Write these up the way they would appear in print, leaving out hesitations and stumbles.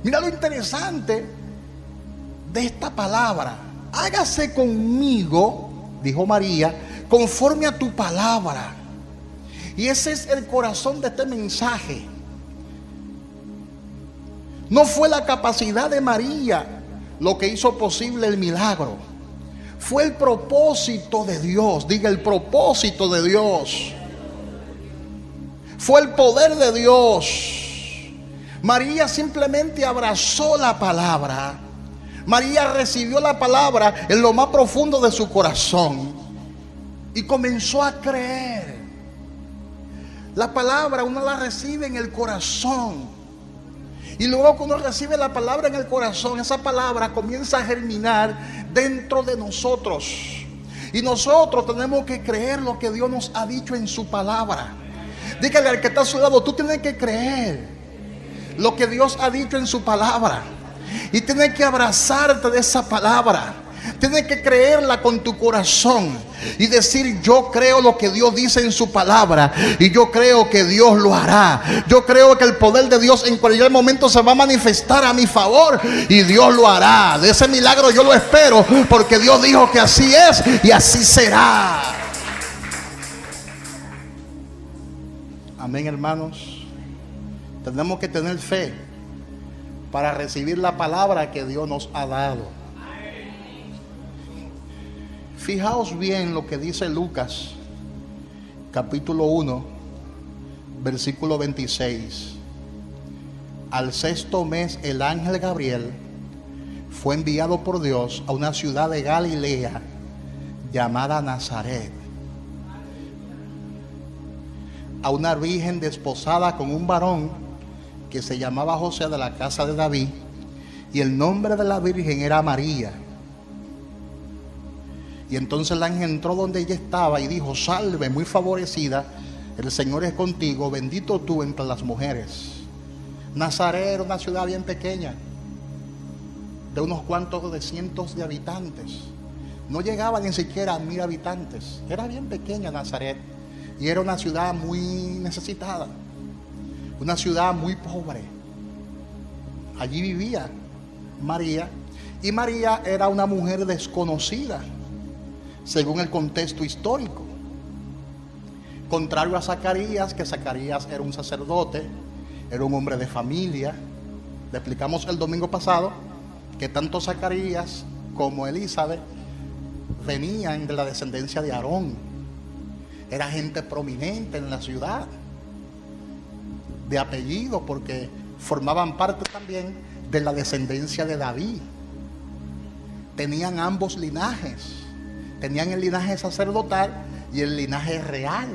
Mira lo interesante de esta palabra. Hágase conmigo, dijo María, conforme a tu palabra. Y ese es el corazón de este mensaje. No fue la capacidad de María lo que hizo posible el milagro. Fue el propósito de Dios. Diga, el propósito de Dios. Fue el poder de Dios. María simplemente abrazó la palabra. María recibió la palabra en lo más profundo de su corazón y comenzó a creer. La palabra uno la recibe en el corazón. Y luego que uno recibe la palabra en el corazón, esa palabra comienza a germinar dentro de nosotros. Y nosotros tenemos que creer lo que Dios nos ha dicho en su palabra. Dígale al que está a su lado, tú tienes que creer lo que Dios ha dicho en su palabra. Y tienes que abrazarte de esa palabra. Tienes que creerla con tu corazón y decir: yo creo lo que Dios dice en su palabra y yo creo que Dios lo hará. Yo creo que el poder de Dios en cualquier momento se va a manifestar a mi favor y Dios lo hará. De ese milagro yo lo espero, porque Dios dijo que así es y así será. Amén, hermanos. Tenemos que tener fe para recibir la palabra que Dios nos ha dado. Fijaos bien lo que dice Lucas, capítulo 1, versículo 26. Al sexto mes, el ángel Gabriel fue enviado por Dios a una ciudad de Galilea llamada Nazaret, a una virgen desposada con un varón que se llamaba José, de la casa de David, y el nombre de la virgen era María. Y entonces el ángel entró donde ella estaba y dijo: salve, muy favorecida, el Señor es contigo, bendito tú entre las mujeres. Nazaret era una ciudad bien pequeña, de unos cuantos de cientos de habitantes. No llegaba ni siquiera a 1000 habitantes. Era bien pequeña Nazaret. Y era una ciudad muy necesitada, una ciudad muy pobre. Allí vivía María. Y María era una mujer desconocida según el contexto histórico, contrario a Zacarías, que Zacarías era un sacerdote, era un hombre de familia. Le explicamos el domingo pasado que tanto Zacarías como Elizabeth venían de la descendencia de Aarón. Era gente prominente en la ciudad, de apellido, porque formaban parte también de la descendencia de David. Tenían ambos linajes. Tenían el linaje sacerdotal y el linaje real.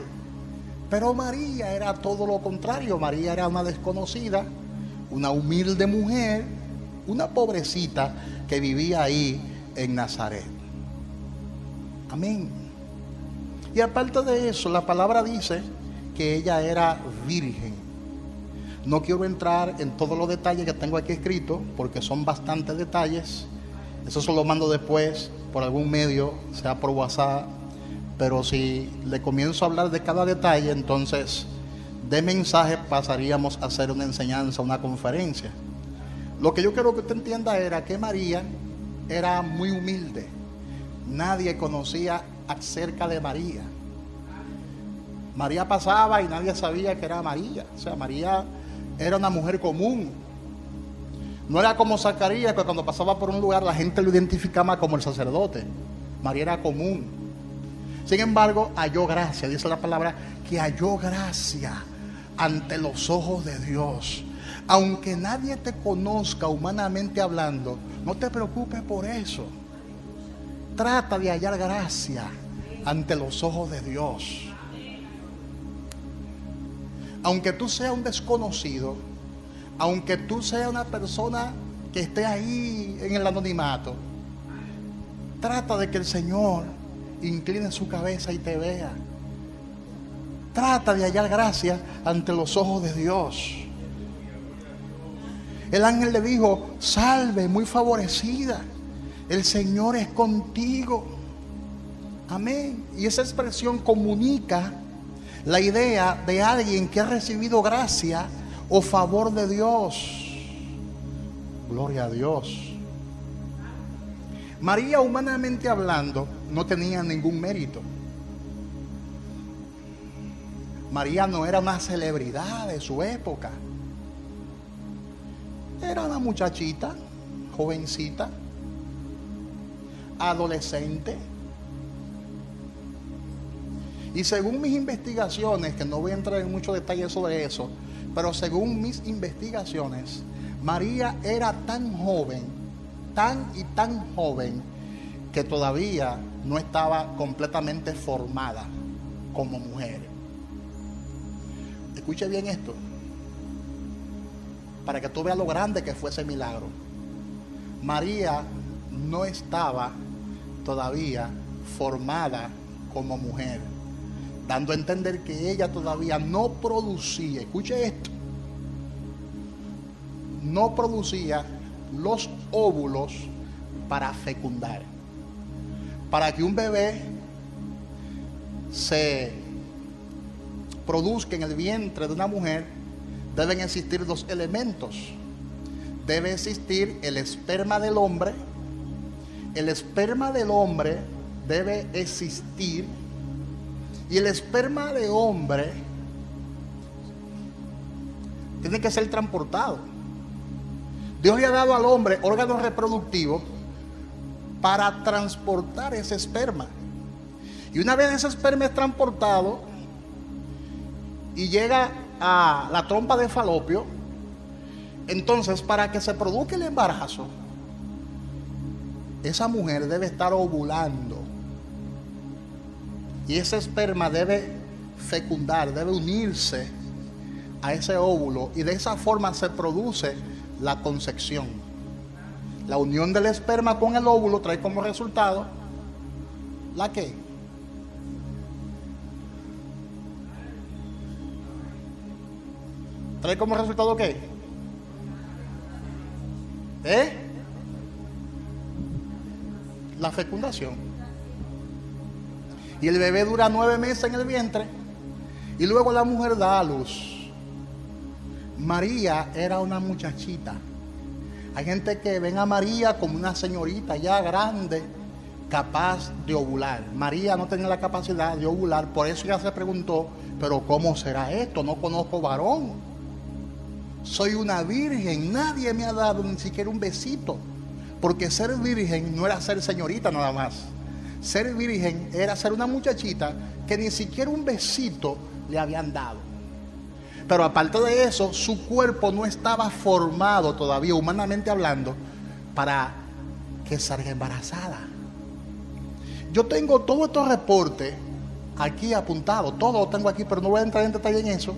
Pero María era todo lo contrario. María era una desconocida, una humilde mujer, una pobrecita que vivía ahí en Nazaret. Amén. Y aparte de eso, la palabra dice que ella era virgen. No quiero entrar en todos los detalles que tengo aquí escritos, porque son bastantes detalles. Eso se lo mando después por algún medio, sea por WhatsApp. Pero si le comienzo a hablar de cada detalle, entonces de mensaje pasaríamos a hacer una enseñanza, una conferencia. Lo que yo quiero que usted entienda era que María era muy humilde. Nadie conocía acerca de María. María pasaba y nadie sabía que era María. O sea, María era una mujer común. No era como Zacarías, que cuando pasaba por un lugar la gente lo identificaba como el sacerdote. María era común. Sin embargo, halló gracia. Dice la palabra que halló gracia ante los ojos de Dios. Aunque nadie te conozca humanamente hablando, no te preocupes por eso. Trata de hallar gracia ante los ojos de Dios. Aunque tú seas un desconocido, aunque tú seas una persona que esté ahí en el anonimato, trata de que el Señor incline su cabeza y te vea. Trata de hallar gracia ante los ojos de Dios. El ángel le dijo: salve, muy favorecida, el Señor es contigo. Amén. Y esa expresión comunica la idea de alguien que ha recibido gracia o favor de Dios. Gloria a Dios. María, humanamente hablando, no tenía ningún mérito. María no era una celebridad de su época. Era una muchachita, jovencita, adolescente. Y según mis investigaciones, que no voy a entrar en muchos detalles sobre eso, pero según mis investigaciones, María era tan joven, tan joven, que todavía no estaba completamente formada como mujer. Escuche bien esto, para que tú veas lo grande que fue ese milagro. María no estaba todavía formada como mujer, dando a entender que ella todavía no producía, escuche esto, no producía los óvulos para fecundar. Para que un bebé se produzca en el vientre de una mujer, deben existir dos elementos. Debe existir el esperma del hombre. El esperma del hombre debe existir. Y el esperma de hombre tiene que ser transportado. Dios le ha dado al hombre órganos reproductivos para transportar ese esperma. Y una vez ese esperma es transportado y llega a la trompa de Falopio, entonces para que se produzca el embarazo, esa mujer debe estar ovulando. Y ese esperma debe fecundar, debe unirse a ese óvulo. Y de esa forma se produce la concepción. La unión del esperma con el óvulo trae como resultado ¿la qué? ¿Trae como resultado qué? La fecundación. Y el bebé dura 9 meses en el vientre y luego la mujer da a luz. María era una muchachita. Hay gente que ven a María como una señorita ya grande, capaz de ovular. María no tenía la capacidad de ovular, por eso ella se preguntó, pero ¿cómo será esto? No conozco varón. Soy una virgen, nadie me ha dado ni siquiera un besito. Porque ser virgen no era ser señorita nada más. Ser virgen era ser una muchachita que ni siquiera un besito le habían dado. Pero aparte de eso, su cuerpo no estaba formado todavía, humanamente hablando, para que salga embarazada. Yo tengo todos estos reportes aquí apuntados, todo lo tengo aquí, pero no voy a entrar en detalle en eso,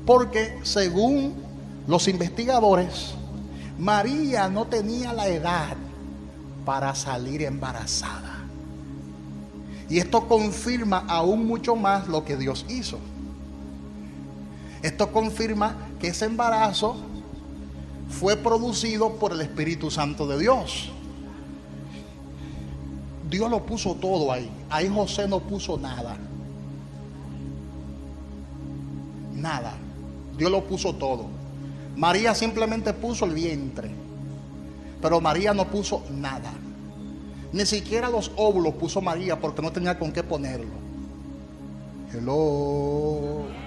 porque según los investigadores, María no tenía la edad para salir embarazada. Y esto confirma aún mucho más lo que Dios hizo. Esto confirma que ese embarazo fue producido por el Espíritu Santo de Dios. Dios lo puso todo ahí. Ahí José no puso nada. Nada. Dios lo puso todo. María simplemente puso el vientre. Pero María no puso nada. Ni siquiera los óvulos puso María porque no tenía con qué ponerlo. Hello.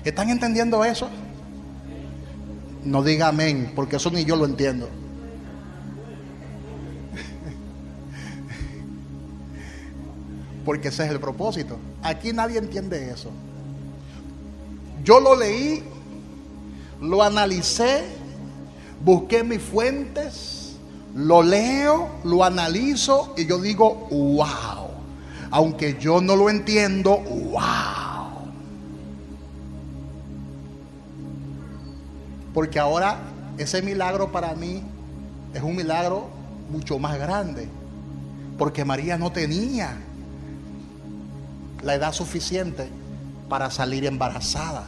¿Están entendiendo eso? No diga amén, porque eso ni yo lo entiendo. Porque ese es el propósito. Aquí nadie entiende eso. Yo lo leí, lo analicé, busqué mis fuentes, lo leo, lo analizo y yo digo, wow. Aunque yo no lo entiendo, wow. Porque ahora ese milagro para mí es un milagro mucho más grande. Porque María no tenía la edad suficiente para salir embarazada.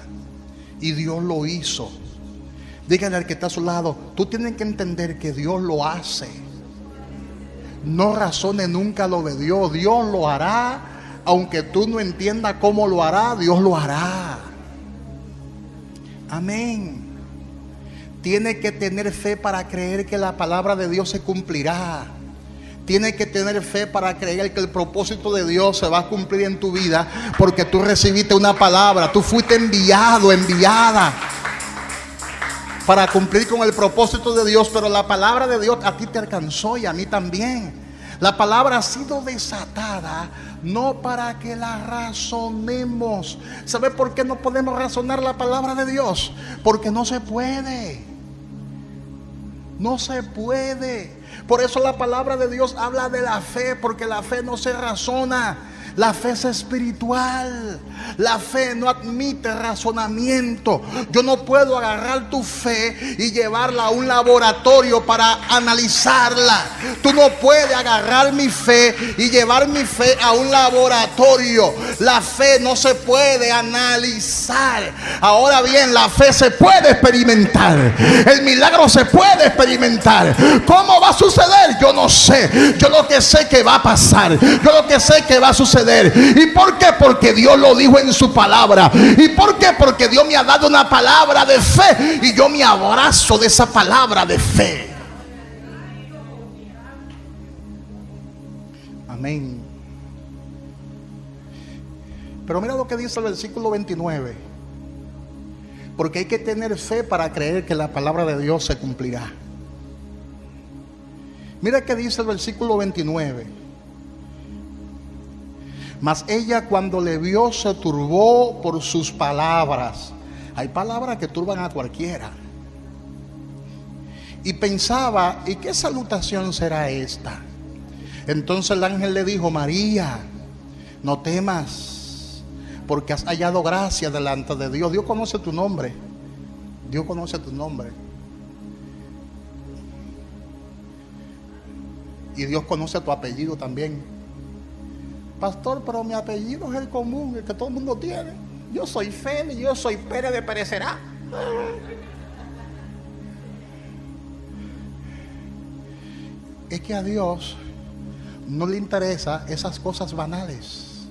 Y Dios lo hizo. Díganle al que está a su lado, tú tienes que entender que Dios lo hace. No razone nunca lo de Dios. Dios lo hará. Aunque tú no entiendas cómo lo hará, Dios lo hará. Amén. Tiene que tener fe para creer que la palabra de Dios se cumplirá. Tiene que tener fe para creer que el propósito de Dios se va a cumplir en tu vida, porque tú recibiste una palabra, tú fuiste enviado, enviada para cumplir con el propósito de Dios. Pero la palabra de Dios a ti te alcanzó y a mí también. La palabra ha sido desatada no para que la razonemos. ¿Sabe por qué no podemos razonar la palabra de Dios? Porque no se puede. No se puede. Por eso la palabra de Dios habla de la fe, porque la fe no se razona. La fe es espiritual. La fe no admite razonamiento. Yo no puedo agarrar tu fe y llevarla a un laboratorio para analizarla. Tú no puedes agarrar mi fe y llevar mi fe a un laboratorio. La fe no se puede analizar. Ahora bien, la fe se puede experimentar. El milagro se puede experimentar. ¿Cómo va a suceder? Yo no sé. Yo lo que sé que va a pasar. Yo lo que sé que va a suceder. ¿Y por qué? Porque Dios lo dijo en su palabra. ¿Y por qué? Porque Dios me ha dado una palabra de fe y yo me abrazo de esa palabra de fe. Amén. Pero mira lo que dice el versículo 29. Porque hay que tener fe para creer que la palabra de Dios se cumplirá. Mira que dice el versículo 29. Mas ella, cuando le vio, se turbó por sus palabras. Hay palabras que turban a cualquiera. Y pensaba, ¿y qué salutación será esta? Entonces el ángel le dijo: María, no temas, porque has hallado gracia delante de Dios. Dios conoce tu nombre. Dios conoce tu nombre. Y Dios conoce tu apellido también. Pastor, pero mi apellido es el común, el que todo el mundo tiene. Yo soy Félix, yo soy Pérez de Perecerá. Es que a Dios no le interesa esas cosas banales.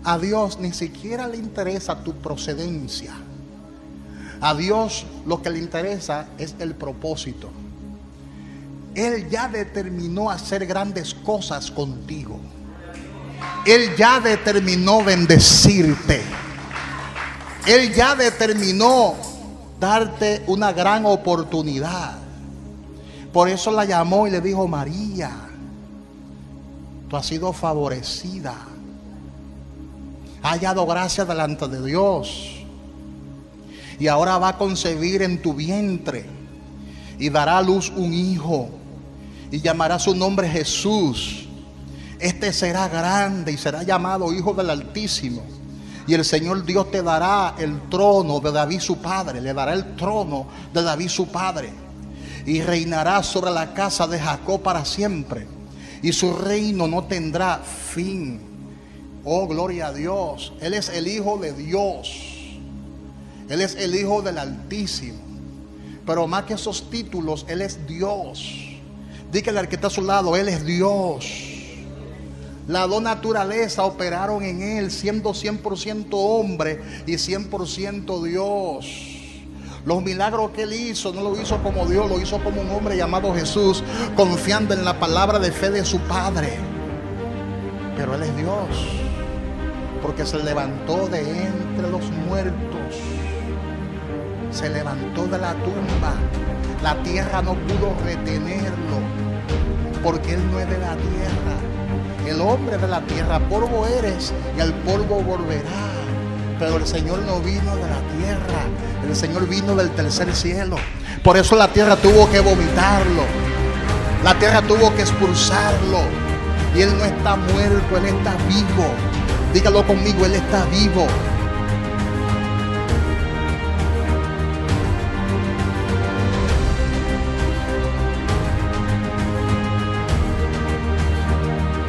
A Dios ni siquiera le interesa tu procedencia. A Dios lo que le interesa es el propósito. Él ya determinó hacer grandes cosas contigo. Él ya determinó bendecirte. Él ya determinó darte una gran oportunidad. Por eso la llamó y le dijo: María, tú has sido favorecida. Has hallado gracia delante de Dios. Y ahora va a concebir en tu vientre y dará a luz un hijo y llamará su nombre Jesús. Este será grande y será llamado Hijo del Altísimo. Y el Señor Dios te dará el trono de David su padre. Le dará el trono de David su padre. Y reinará sobre la casa de Jacob para siempre. Y su reino no tendrá fin. Oh, gloria a Dios. Él es el Hijo de Dios. Él es el Hijo del Altísimo. Pero más que esos títulos, Él es Dios. Dígale al que está a su lado: Él es Dios. Las dos naturalezas operaron en Él, siendo 100% hombre y 100% Dios. Los milagros que Él hizo, no lo hizo como Dios, lo hizo como un hombre llamado Jesús, confiando en la palabra de fe de su Padre. Pero Él es Dios, porque se levantó de entre los muertos. Se levantó de la tumba. La tierra no pudo retenerlo, porque Él no es de la tierra. El hombre de la tierra, polvo eres y al polvo volverá. Pero el Señor no vino de la tierra, el Señor vino del tercer cielo. Por eso la tierra tuvo que vomitarlo, la tierra tuvo que expulsarlo. Y Él no está muerto, Él está vivo. Dígalo conmigo: Él está vivo.